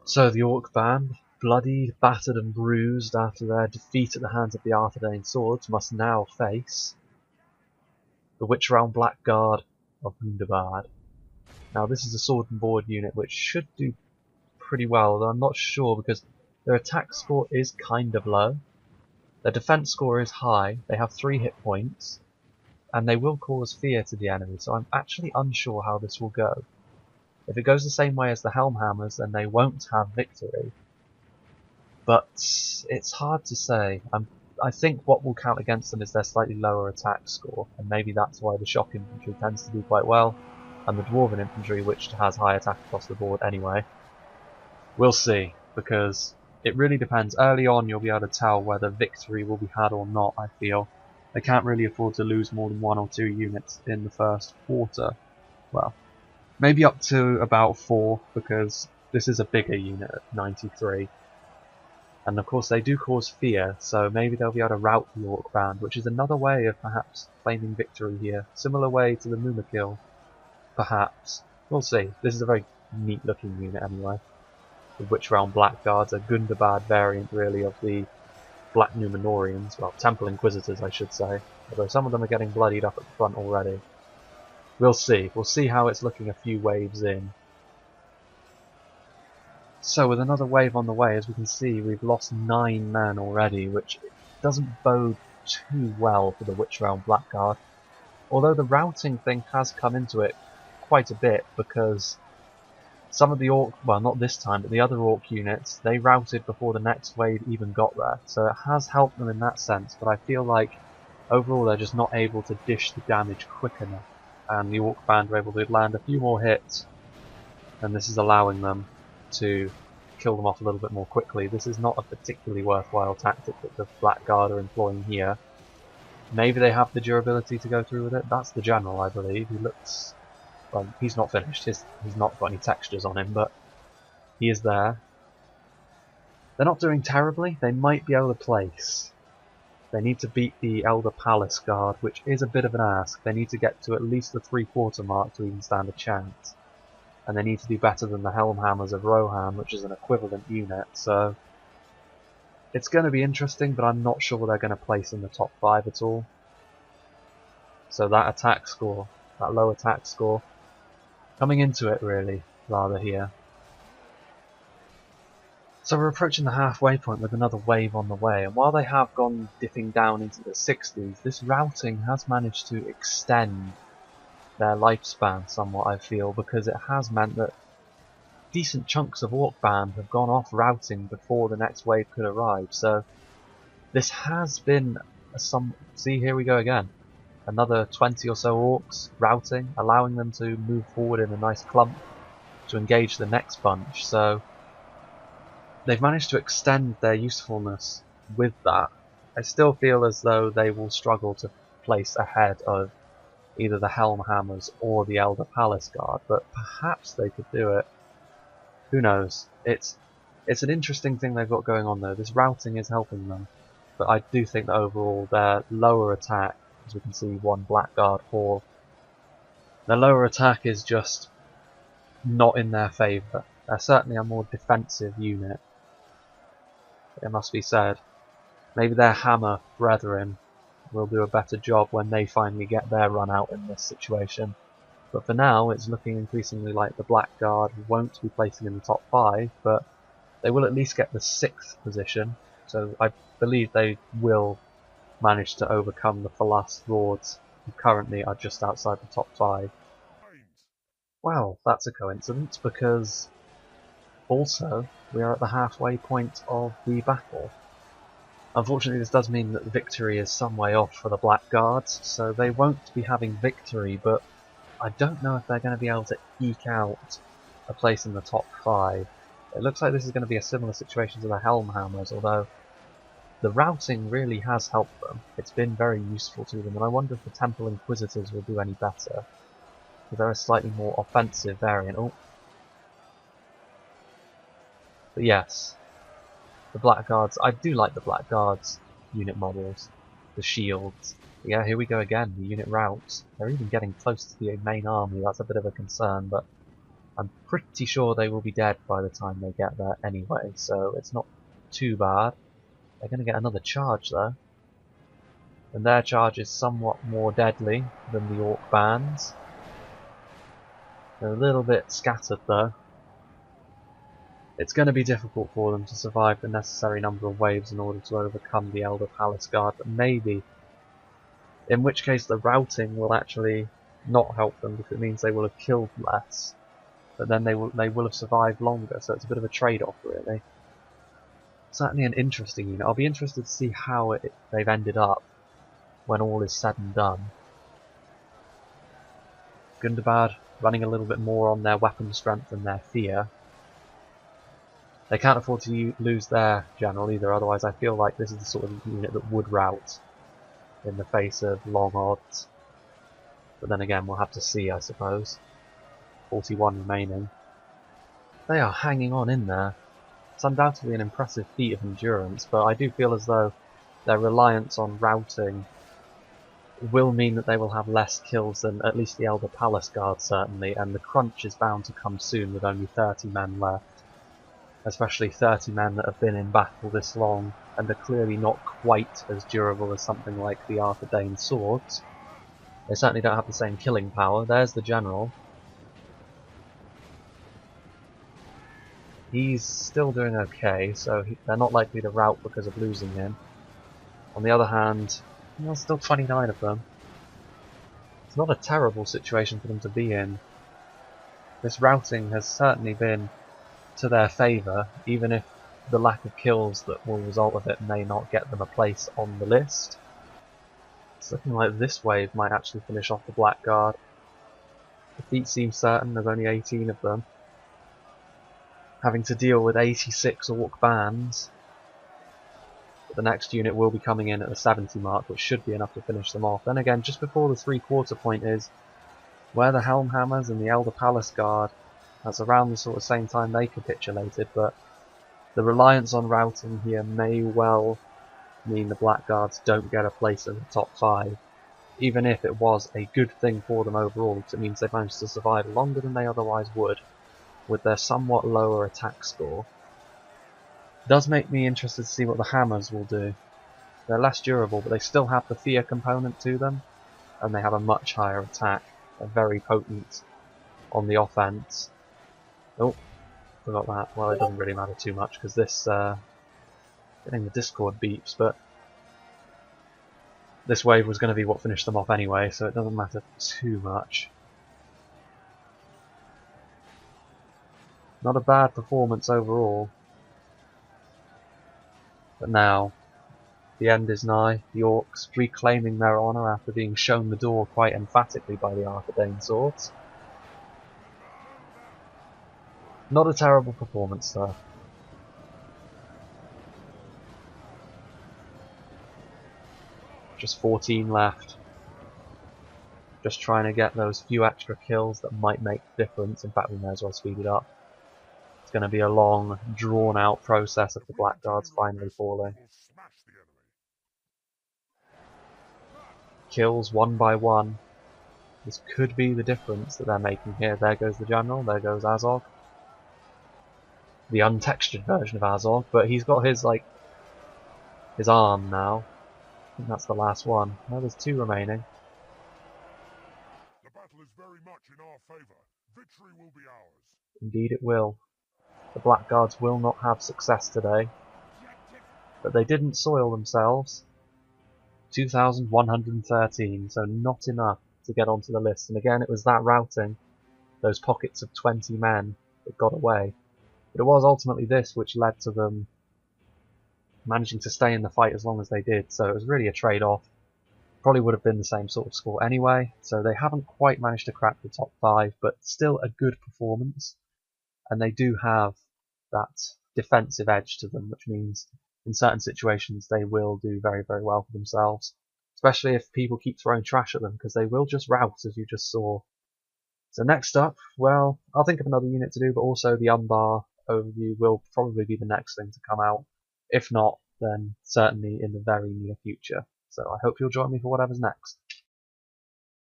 So the Orc band, bloodied, battered and bruised after their defeat at the hands of the Arthedain swords, must now face the Witch Realm Blackguard of Gundabad. Now this is a sword and board unit which should do pretty well, though I'm not sure because their attack score is kind of low. Their defense score is high, they have 3 hit points, and they will cause fear to the enemy, so I'm actually unsure how this will go. If it goes the same way as the Helmhammers, then they won't have victory. But it's hard to say. I think what will count against them is their slightly lower attack score, and maybe that's why the Shock Infantry tends to do quite well, and the Dwarven Infantry, which has high attack across the board anyway. We'll see, because it really depends. Early on you'll be able to tell whether victory will be had or not, I feel. They can't really afford to lose more than 1 or 2 units in the first quarter. Well, maybe up to about 4, because this is a bigger unit at 93. And of course they do cause fear, so maybe they'll be able to rout the Orc band, which is another way of perhaps claiming victory here. Similar way to the Mumakil, perhaps. We'll see. This is a very neat looking unit anyway. The Witch Realm Blackguards, a Gundabad variant really of the Black Numenorians, well, Temple Inquisitors I should say, although some of them are getting bloodied up at the front already. We'll see. We'll see how it's looking a few waves in. So with another wave on the way, as we can see, we've lost 9 men already, which doesn't bode too well for the Witch Realm Blackguard. Although the routing thing has come into it quite a bit, because some of the Orc, well not this time, but the other Orc units, they routed before the next wave even got there. So it has helped them in that sense, but I feel like overall they're just not able to dish the damage quick enough. And the Orc band are able to land a few more hits, and this is allowing them to kill them off a little bit more quickly. This is not a particularly worthwhile tactic that the Blackguard are employing here. Maybe they have the durability to go through with it. That's the general, I believe. He looks... well, he's not finished. He's not got any textures on him, but he is there. They're not doing terribly. They might be able to place. They need to beat the Elder Palace Guard, which is a bit of an ask. They need to get to at least the 3/4 mark to even stand a chance. And they need to do better than the Helmhammers of Rohan, which is an equivalent unit, so it's going to be interesting, but I'm not sure they're going to place in the top 5 at all. So that attack score, that low attack score, coming into it really, rather here. So we're approaching the halfway point with another wave on the way, and while they have gone dipping down into the 60s, this routing has managed to extend their lifespan somewhat, I feel, because it has meant that decent chunks of Orc band have gone off routing before the next wave could arrive. So this has been some... see, here we go again. Another 20 or so Orcs routing, allowing them to move forward in a nice clump to engage the next bunch. So they've managed to extend their usefulness with that. I still feel as though they will struggle to place ahead of either the Helmhammers or the Elder Palace Guard, but perhaps they could do it. Who knows? It's an interesting thing they've got going on though. This routing is helping them, but I do think that overall their lower attack, as we can see 1 Blackguard 4, their lower attack is just not in their favour. They're certainly a more defensive unit, it must be said. Maybe their Hammer brethren will do a better job when they finally get their run out in this situation. But for now, it's looking increasingly like the Blackguard won't be placing in the top 5, but they will at least get the 6th position, so I believe they will manage to overcome the Falas Lords, who currently are just outside the top 5. Well, that's a coincidence, because also we are at the halfway point of the battle. Unfortunately, this does mean that the victory is some way off for the Blackguards, so they won't be having victory, but I don't know if they're going to be able to eke out a place in the top 5. It looks like this is going to be a similar situation to the Helmhammers, although the routing really has helped them. It's been very useful to them, and I wonder if the Temple Inquisitors will do any better. They're a slightly more offensive variant. Oh. But yes. The Blackguards, I do like the Blackguards unit models, the shields. But yeah, here we go again, the unit routes. They're even getting close to the main army, that's a bit of a concern, but I'm pretty sure they will be dead by the time they get there anyway, so it's not too bad. They're going to get another charge though. And their charge is somewhat more deadly than the Orc bands. They're a little bit scattered though. It's going to be difficult for them to survive the necessary number of waves in order to overcome the Elder Palace Guard, but maybe, in which case the routing will actually not help them because it means they will have killed less, but then they will have survived longer, so it's a bit of a trade-off really. Certainly an interesting unit. I'll be interested to see how they've ended up when all is said and done. Gundabad running a little bit more on their weapon strength and their fear. They can't afford to lose their general either, otherwise I feel like this is the sort of unit that would rout in the face of long odds. But then again, we'll have to see, I suppose. 41 remaining. They are hanging on in there. It's undoubtedly an impressive feat of endurance, but I do feel as though their reliance on routing will mean that they will have less kills than at least the Elder Palace Guard certainly, and the crunch is bound to come soon with only 30 men left. Especially 30 men that have been in battle this long and are clearly not quite as durable as something like the Arthur Dane swords. They certainly don't have the same killing power. There's the general. He's still doing okay, so they're not likely to rout because of losing him. On the other hand, there's still 29 of them. It's not a terrible situation for them to be in. This routing has certainly been to their favour, even if the lack of kills that will result of it may not get them a place on the list. It's looking like this wave might actually finish off the Blackguard. Defeat seems certain, there's only 18 of them. Having to deal with 86 Orc bands. But the next unit will be coming in at the 70 mark, which should be enough to finish them off. Then again, just before the 3/4 point is where the Helmhammers and the Elder Palace Guard. That's around the sort of same time they capitulated, but the reliance on routing here may well mean the Blackguards don't get a place in the top 5, even if it was a good thing for them overall, because it means they've managed to survive longer than they otherwise would, with their somewhat lower attack score. It does make me interested to see what the Hammers will do. They're less durable, but they still have the fear component to them, and they have a much higher attack. They're very potent on the offense. Oh, forgot that. Well, it doesn't really matter too much because this getting the Discord beeps, but this wave was going to be what finished them off anyway, so it doesn't matter too much. Not a bad performance overall. But now, the end is nigh. The Orcs reclaiming their honour after being shown the door quite emphatically by the Arthur Dane swords. Not a terrible performance though. Just 14 left. Just trying to get those few extra kills that might make the difference. In fact, we may as well speed it up. It's going to be a long, drawn-out process of the Blackguards finally falling. Kills one by one. This could be the difference that they're making here. There goes the General, there goes Azog. The untextured version of Azog, but he's got his, his arm now. I think that's the last one. No, there's 2 remaining. The battle is very much in our favour. Victory will be ours. Indeed it will. The Blackguards will not have success today. But they didn't soil themselves. 2,113, so not enough to get onto the list. And again, it was that routing, those pockets of 20 men that got away. But it was ultimately this which led to them managing to stay in the fight as long as they did, so it was really a trade-off. Probably would have been the same sort of score anyway, so they haven't quite managed to crack the top 5, but still a good performance. And they do have that defensive edge to them, which means in certain situations they will do very, very well for themselves. Especially if people keep throwing trash at them, because they will just rout, as you just saw. So next up, well, I'll think of another unit to do, but also the Umbar overview will probably be the next thing to come out. If not, then certainly in the very near future. So I hope you'll join me for whatever's next.